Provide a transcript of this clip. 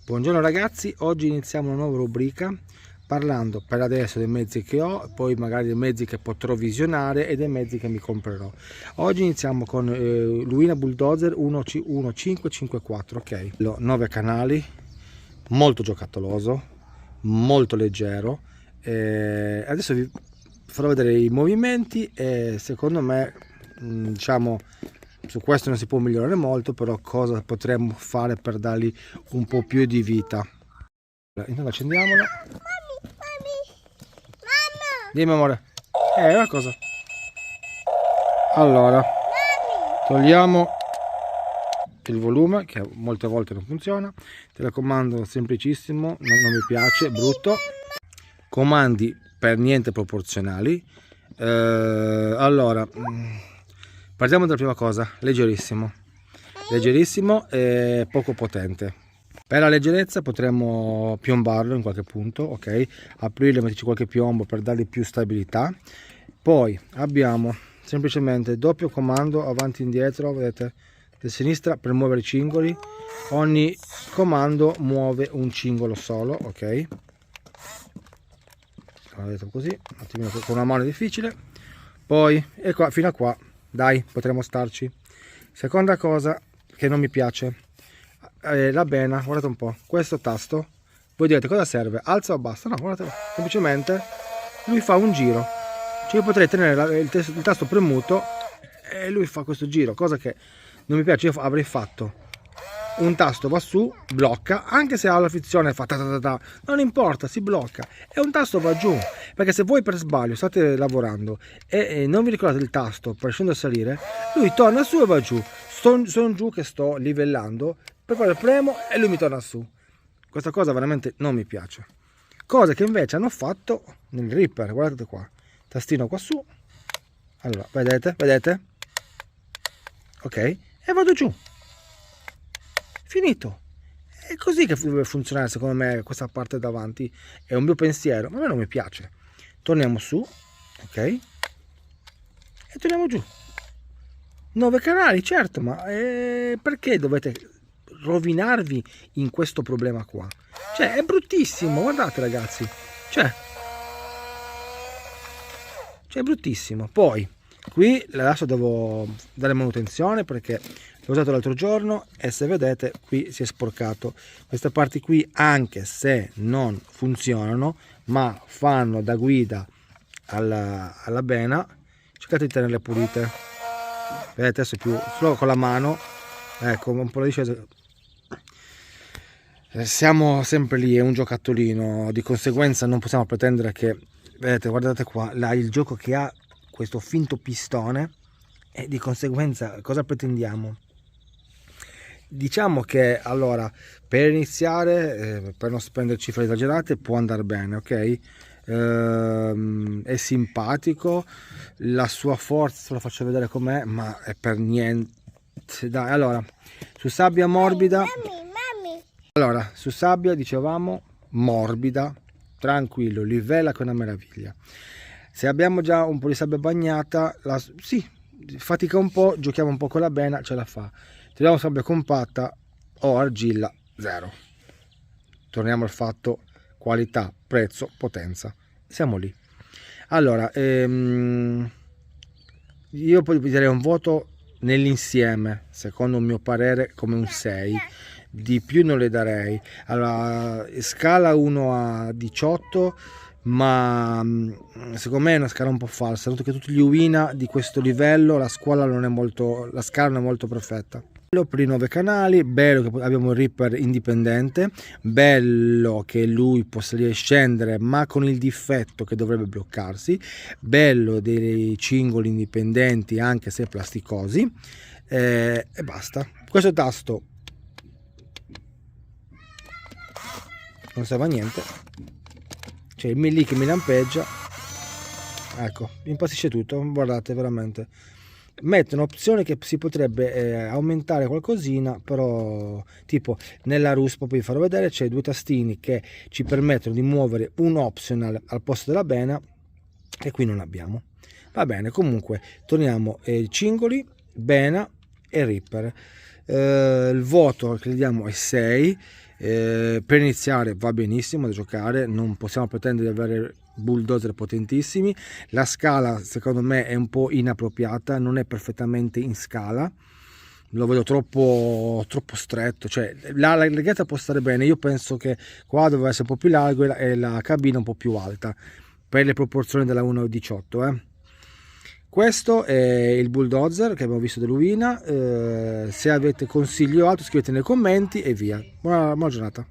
Buongiorno ragazzi, oggi iniziamo una nuova rubrica parlando per adesso dei mezzi che ho, poi magari dei mezzi che potrò visionare e dei mezzi che mi comprerò. Oggi iniziamo con Luina Bulldozer 1554, ok? 9 canali, molto giocattoloso, molto leggero. Adesso vi farò vedere i movimenti e secondo me, diciamo, su questo non si può migliorare molto, però cosa potremmo fare per dargli un po' più di vita. Intanto accendiamola. Dimmi amore. Una cosa. Allora, togliamo il volume che molte volte non funziona. Telecomando semplicissimo, non mi piace, brutto. Comandi per niente proporzionali. Allora, partiamo dalla prima cosa, leggerissimo e poco potente. Per la leggerezza potremmo piombarlo in qualche punto, ok? Aprirlo e metterci qualche piombo per dargli più stabilità. Poi abbiamo semplicemente doppio comando avanti e indietro, vedete, da sinistra per muovere i cingoli. Ogni comando muove un cingolo solo, ok? Vedete così, un attimino con una mano è difficile. Poi e qua fino a qua, dai, potremmo starci. Seconda cosa che non mi piace, la bena, guardate un po', questo tasto, voi direte cosa serve, alza o basta? No, guardate, semplicemente lui fa un giro, cioè io potrei tenere il tasto premuto e lui fa questo giro, cosa che non mi piace. Io avrei fatto un tasto va su, blocca, anche se ha la frizione fa ta ta ta ta, non importa, si blocca, e un tasto va giù, perché se voi per sbaglio state lavorando e non vi ricordate il tasto per scendere a salire, lui torna su e va giù. Sono giù che sto livellando, poi premo e lui mi torna su. Questa cosa veramente non mi piace. Cosa che invece hanno fatto nel Reaper, guardate qua, tastino qua su, allora vedete, ok, e vado giù. Finito. È così che deve funzionare secondo me questa parte davanti, è un mio pensiero, ma a me non mi piace. Torniamo su, ok, e torniamo giù. 9 canali, certo, ma perché dovete rovinarvi in questo problema qua? Cioè è bruttissimo, guardate ragazzi, cioè è bruttissimo. Poi qui adesso devo dare manutenzione perché l'ho usato l'altro giorno e se vedete qui si è sporcato. Queste parti qui, anche se non funzionano ma fanno da guida alla bena, cercate di tenerle pulite. Vedete, adesso più solo con la mano, ecco, un po' la discesa. Siamo sempre lì, è un giocattolino, di conseguenza non possiamo pretendere che, vedete, guardate qua, il gioco che ha questo finto pistone, e di conseguenza cosa pretendiamo? Diciamo che allora per iniziare, per non spendere cifre esagerate, può andare bene, ok? È simpatico, la sua forza la faccio vedere com'è, ma è per niente. Dai, allora su sabbia morbida, allora su sabbia dicevamo morbida, tranquillo, livella che è una meraviglia. Se abbiamo già un po' di sabbia bagnata, sì, fatica un po', giochiamo un po' con la bena, ce la fa. Troviamo sabbia compatta o argilla, zero. Torniamo al fatto qualità, prezzo, potenza. Siamo lì. Allora, io poi vi darei un voto nell'insieme, secondo il mio parere, come un 6. Di più non le darei. Allora, scala 1 a 18, ma secondo me è una scala un po' falsa, dato che tutti gli Uina di questo livello la scala non è molto perfetta. Bello per i 9 canali, bello che abbiamo il Reaper indipendente, bello che lui possa scendere ma con il difetto che dovrebbe bloccarsi, bello dei cingoli indipendenti anche se plasticosi, e basta. Questo tasto non serve a niente, c'è il lì che mi lampeggia, ecco, impazzisce tutto, guardate veramente. Mette un'opzione che si potrebbe aumentare qualcosina, però tipo nella ruspa, poi vi farò vedere, c'è 2 tastini che ci permettono di muovere un optional al posto della bena che qui non abbiamo. Va bene, comunque torniamo cingoli, bena e Reaper. Il voto che gli diamo è 6. Per iniziare va benissimo da giocare, non possiamo pretendere di avere bulldozer potentissimi. La scala secondo me è un po' inappropriata, non è perfettamente in scala, lo vedo troppo stretto, cioè la larghezza può stare bene, io penso che qua doveva essere un po' più largo e la cabina un po' più alta per le proporzioni della 1.18. Questo è il bulldozer che abbiamo visto dell'Uvina. Se avete consigli o altro scrivete nei commenti e via. Buona giornata.